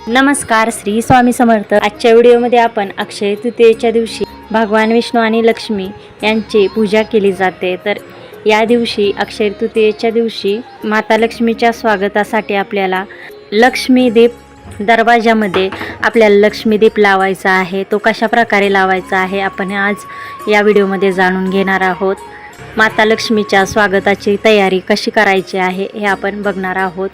नमस्कार, श्री स्वामी समर्थ। आजच्या व्हिडिओमध्ये आपण अक्षय तृतीयेच्या दिवशी भगवान विष्णू आणि लक्ष्मी यांची पूजा केली जाते। तर या दिवशी अक्षय तृतीयेच्या दिवशी माता लक्ष्मीच्या स्वागतासाठी आपल्याला लक्ष्मी दीप दरवाजामध्ये आपल्याला लक्ष्मी दीप लावायचा आहे। तो कशा प्रकारे लावायचा आहे आपण आज या व्हिडिओमध्ये जाणून घेणार आहोत। माता लक्ष्मीच्या स्वागताची तयारी कशी करायची आहे हे आपण बघणार आहोत।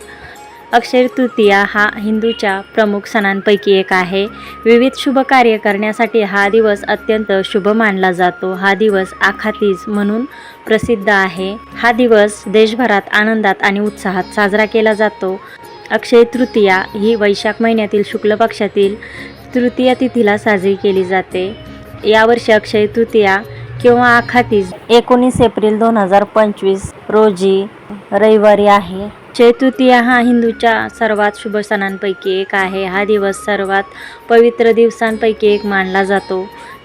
अक्षय तृतीया हा हिंदूच्या प्रमुख सणांपैकी एक आहे। विविध शुभ कार्य करण्यासाठी हा दिवस अत्यंत शुभ मानला जातो। हा दिवस आखातीज म्हणून प्रसिद्ध आहे। हा दिवस देशभरात आनंदात आणि उत्साहात साजरा केला जातो। अक्षय तृतीया ही वैशाख महिन्यातील शुक्ल पक्षातील तृतीया तिथीला साजरी केली जाते। यावर्षी अक्षय तृतीया किंवा आखातीज 19 एप्रिल 2025 रोजी रविवारी आहे। अक्षय तृतीया हा हिंदूच्या सर्वात शुभ सणांपैकी एक आहे। हा दिवस सर्वात पवित्र दिवसांपैकी एक मानला जातो,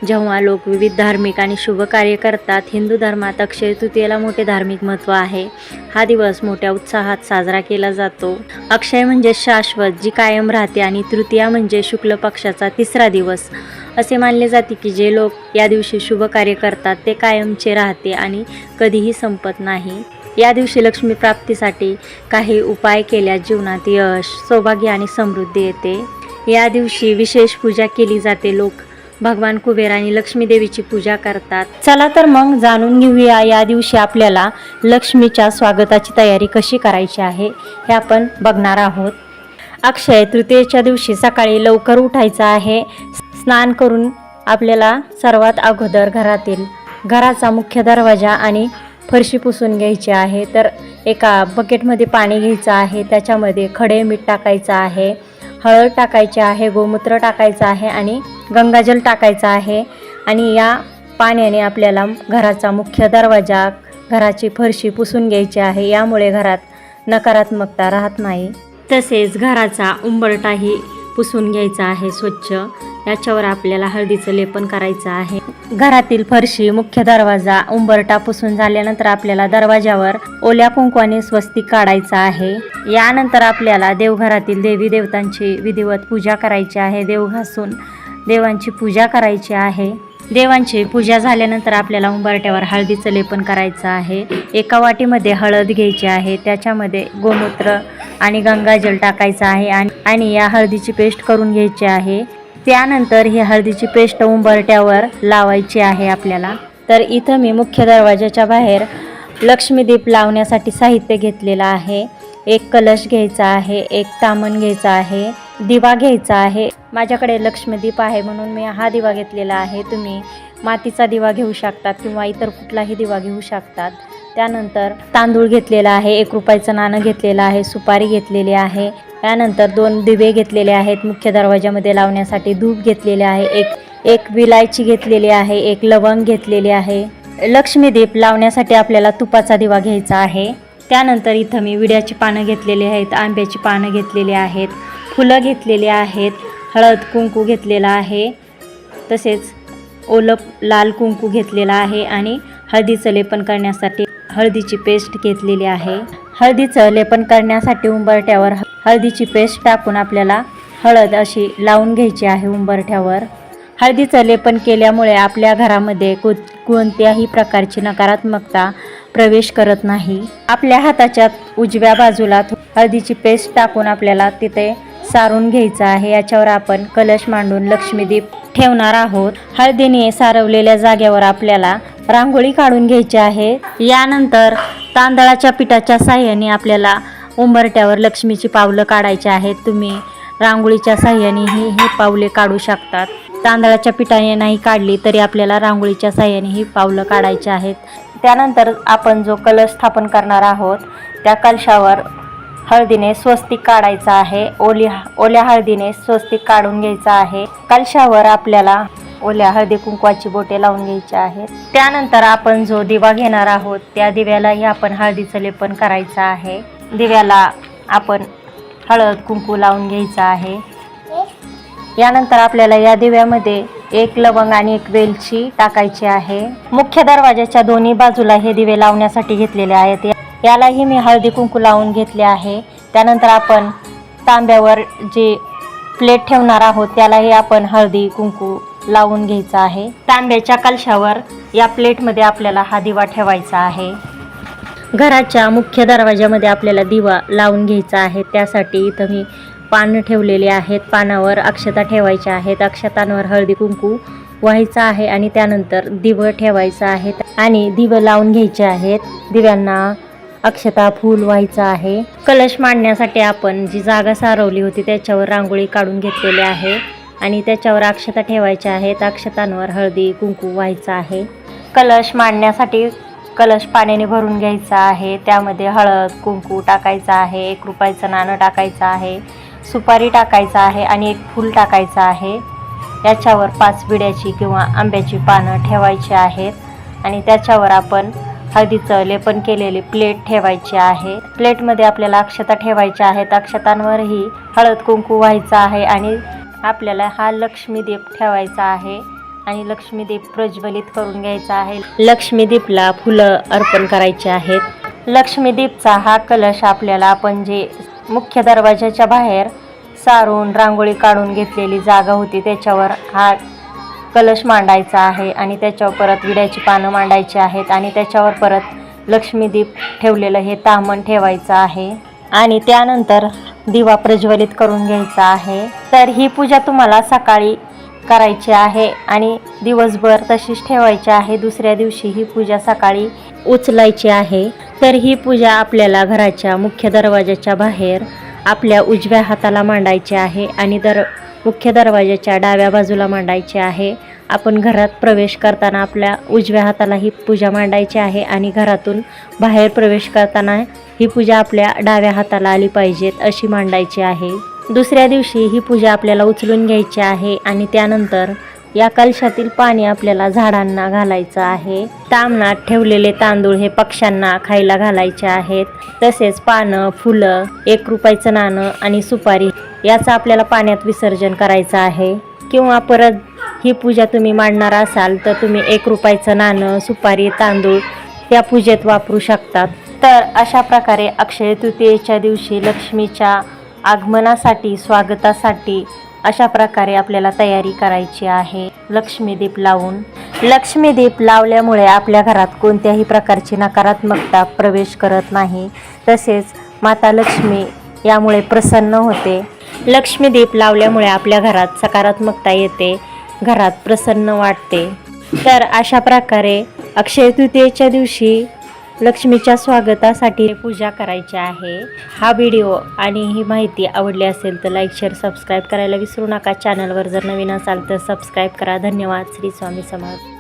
जेव्हा लोक विविध धार्मिक आणि शुभ कार्य करतात। हिंदू धर्मात अक्षय तृतीयेला मोठे धार्मिक महत्त्व आहे। हा दिवस मोठ्या उत्साहात साजरा केला जातो। अक्षय म्हणजे शाश्वत, जी कायम राहते, आणि तृतीया म्हणजे शुक्ल पक्षाचा तिसरा दिवस। असे मानले जाते की जे लोक या दिवशी शुभ कार्य करतात ते कायमचे राहते आणि कधीही संपत नाही। या दिवशी लक्ष्मी प्राप्तीसाठी काही उपाय केल्यास जीवनात यश, सौभाग्य आणि समृद्धी येते। या दिवशी विशेष पूजा केली जाते। लोक भगवान कुबेर आणि लक्ष्मी देवीची पूजा करतात। चला तर मग जाणून घेऊया या दिवशी आपल्याला लक्ष्मीच्या स्वागताची तयारी कशी करायची आहे हे आपण बघणार आहोत। अक्षय तृतीयेच्या दिवशी सकाळी लवकर उठायचं आहे। स्नान करून आपल्याला सर्वात अगोदर घराचा मुख्य दरवाजा आणि फरशी पुसून घ्यायची आहे। तर एका बकेटमध्ये पाणी घ्यायचं आहे, त्याच्यामध्ये खडे मीठ टाकायचं आहे, हळद टाकायची आहे, गोमूत्र टाकायचं आहे आणि गंगाजल टाकायचं आहे। आणि या पाण्याने आपल्याला घराचा मुख्य दरवाजा, घराची फरशी पुसून घ्यायची आहे। यामुळे घरात नकारात्मकता राहत नाही। तसेच घराचा उंबरठाही पुसून घ्यायचा आहे स्वच्छ। याच्यावर आपल्याला हळदीचं लेपन करायचं आहे। घरातील फरशी, मुख्य दरवाजा, उंबरठा पुसून झाल्यानंतर आपल्याला दरवाजावर ओल्या कुंकवाने स्वस्तिक काढायचं आहे। यानंतर आपल्याला देवघरातील देवी देवतांची विधिवत पूजा करायची आहे। देव घासून देवांची पूजा करायची आहे। देवांची पूजा झाल्यानंतर आपल्याला उंबरठ्यावर हळदीचं लेपन करायचं आहे। एका वाटीमध्ये हळद घ्यायची आहे, त्याच्यामध्ये गोमूत्र आणि गंगाजल टाकायचं आहे आणि या हळदीची पेस्ट करून घ्यायची आहे। त्यानंतर ही हळदीची पेस्ट उंबरठ्यावर लावायची आहे आपल्याला। तर इथं मी मुख्य दरवाजाच्या बाहेर लक्ष्मी दीप लावण्यासाठी साहित्य घेतलेलं आहे। एक कलश घ्यायचा आहे, एक तामण घ्यायचा आहे, दिवा घ्यायचा आहे। माझ्याकडे लक्ष्मी दीप आहे म्हणून मी हा दिवा घेतलेला आहे। तुम्ही मातीचा दिवा घेऊ शकतात किंवा इतर कुठलाही दिवा घेऊ शकतात। त्यानंतर तांदूळ घेतलेला आहे, 1 रुपयाचं नाणं घेतलेलं आहे, सुपारी घेतलेली आहे। त्यानंतर 2 दिवे घेतलेले आहेत मुख्य दरवाजामध्ये लावण्यासाठी, धूप घेतलेले आहे, एक विलायची घेतलेली आहे, एक लवंग घेतलेली आहे। लक्ष्मी दीप लावण्यासाठी आपल्याला तुपाचा दिवा घ्यायचा आहे। त्यानंतर इथं मी विड्याची पानं घेतलेली आहेत, आंब्याची पानं घेतलेली आहेत, फुलं घेतलेली आहेत, हळद कुंकू घेतलेला आहे, तसेच ओलं लाल कुंकू घेतलेला आहे आणि हळदीचं लेपन करण्यासाठी हळदीची पेस्ट घेतलेली आहे। हळदीचं लेपन करण्यासाठी उंबरठ्यावर हळदीची पेस्ट टाकून आपल्याला हळद अशी लावून घ्यायची आहे उंबरठ्यावर। हळदीचं लेपन केल्यामुळे आपल्या घरामध्ये कोणत्याही प्रकारची नकारात्मकता प्रवेश करत नाही। आपल्या हाताच्या उजव्या बाजूला हळदीची पेस्ट टाकून आपल्याला तिथे सारून घ्यायचं आहे। याच्यावर आपण कलश मांडून लक्ष्मी दीप ठेवणार आहोत। हळदीने सारवलेल्या जागेवर आपल्याला रांगोळी काढून घ्यायची आहे। यानंतर तांदळाच्या पिठाच्या साह्याने आपल्याला उंबरठ्यावर लक्ष्मीची पावलं काढायची आहेत। तुम्ही रांगोळीच्या साह्यानेही ही पावले काढू शकतात। तांदळाच्या पिठाने नाही काढली तरी आपल्याला रांगोळीच्या साह्याने ही पावलं काढायची आहेत। त्यानंतर आपण जो कलश स्थापन करणार आहोत त्या कलशावर हळदीने स्वस्तिक काढायचा आहे। ओल्या हळदीने स्वस्तिक काढून घ्यायचा आहे। कलशावर आपल्याला ओल्या हळदी कुंकवाची बोटे लावून घ्यायची आहेत। त्यानंतर आपण जो दिवा घेणार आहोत त्या दिव्यालाही आपण हळदीचं लेपन करायचं आहे। दिव्याला आपण हळद कुंकू लावून घ्यायचं आहे। यानंतर आपल्याला या दिव्यामध्ये 1 लवंग आणि 1 वेलची टाकायची आहे। मुख्य दरवाजाच्या दोन्ही बाजूला हे दिवे लावण्यासाठी घेतलेले आहेत। यालाही मी हळदी कुंकू लावून घेतले आहे। त्यानंतर आपण तांब्यावर जे प्लेट ठेवणार आहोत त्यालाही आपण हळदी कुंकू लावून घ्यायचं आहे. तांब्याच्या कलशावर या प्लेटमध्ये आपल्याला हा दिवा ठेवायचा आहे. घराच्या मुख्य दरवाजामध्ये आपल्याला दिवा लावून घ्यायचा आहे. त्यासाठी इथं मी पान ठेवलेले आहेत. पानावर अक्षता ठेवायच्या आहेत. अक्षतांवर हळदी कुंकू व्हायचं आहे आणि त्यानंतर दिवं ठेवायचं आहे आणि दिवं लावून घ्यायचे आहेत. दिव्यांना अक्षता फूल व्हायचं आहे. कलश मांडण्यासाठी आपण जी जागा सारवली होती त्याच्यावर रांगोळी काढून घेतलेली आहे आणि त्याच्यावर अक्षता ठेवायच्या आहेत. अक्षतांवर हळदी कुंकू व्हायचं आहे. कलश मांडण्यासाठी कलश पाण्याने भरून घ्यायचा आहे. त्यामध्ये हळद कुंकू टाकायचं आहे. 1 रुपयाचं नाणं टाकायचं आहे. सुपारी टाकायचं आहे आणि 1 फूल टाकायचं आहे. याच्यावर 5 विड्याची किंवा आंब्याची पानं ठेवायची आहेत आणि त्याच्यावर आपण हळदीचं लेपन केलेली प्लेट ठेवायची आहे. प्लेटमध्ये आपल्याला अक्षता ठेवायच्या आहेत. अक्षतांवरही हळद कुंकू व्हायचं आहे आणि आपल्याला हा लक्ष्मीदीप ठेवायचा आहे आणि लक्ष्मीदीप प्रज्वलित करून घ्यायचा आहे. लक्ष्मीदीपला फुलं अर्पण करायची आहेत. लक्ष्मीदीपचा हा कलश आपल्याला आपण जे मुख्य दरवाजाच्या बाहेर सारून रांगोळी काढून घेतलेली जागा होती त्याच्यावर हा कलश मांडायचा आहे आणि त्याच्यावर परत विड्याची पानं मांडायची आहेत आणि त्याच्यावर परत लक्ष्मीदीप ठेवलेलं हे ताम्हण ठेवायचं आहे आणि त्यानंतर दिवा प्रज्वलित करून घ्यायचा आहे. तर ही पूजा तुम्हाला सकाळी करायची आहे आणि दिवसभर तशीच ठेवायची आहे. दुसऱ्या दिवशी ही पूजा सकाळी उचलायची आहे. तर ही पूजा आपल्याला घराच्या मुख्य दरवाजाच्या बाहेर आपल्या उजव्या हाताला मांडायची आहे आणि मुख्य दरवाजाच्या डाव्या बाजूला मांडायची आहे. आपण घरात प्रवेश करताना आपल्या उजव्या हाताला ही पूजा मांडायची आहे आणि घरातून बाहेर प्रवेश करताना ही पूजा आपल्या डाव्या हाताला आली पाहिजेत अशी मांडायची आहे. दुसऱ्या दिवशी ही पूजा आपल्याला उचलून घ्यायची आहे आणि त्यानंतर या कलशातील पाणी आपल्याला झाडांना घालायचं आहे. ताम्हणात ठेवलेले तांदूळ हे पक्ष्यांना खायला घालायचे आहेत. तसेच पानं फुलं 1 रुपयाचं नाणं आणि सुपारी याचं आपल्याला पाण्यात विसर्जन करायचं आहे. किंवा परत ही पूजा तुम्ही मांडणार असाल तर तुम्ही 1 रुपयाचं नाणं सुपारी तांदूळ या पूजेत वापरू शकतात. तर अशा प्रकारे अक्षय तृतीयेच्या दिवशी लक्ष्मीच्या आगमनासाठी स्वागतासाठी अशा प्रकारे आपल्याला तयारी करायची आहे. लक्ष्मीदीप लावून लक्ष्मीदीप लावल्यामुळे आपल्या घरात कोणत्याही प्रकारची नकारात्मकता प्रवेश करत नाही. तसेच माता लक्ष्मी यामुळे प्रसन्न होते. लक्ष्मीदीप लावल्यामुळे आपल्या घरात सकारात्मकता येते. घरात प्रसन्न वाटते. तर अशा प्रकारे अक्षय तृतीयेच्या दिवशी लक्ष्मीच्या स्वागतासाठी पूजा करायची आहे. हा व्हिडिओ आणि ही माहिती आवडली असेल तर लाईक शेअर सबस्क्राईब करायला विसरू नका. चॅनलवर जर नवीन असाल तर सबस्क्राईब करा. धन्यवाद. श्री स्वामी समर्थ.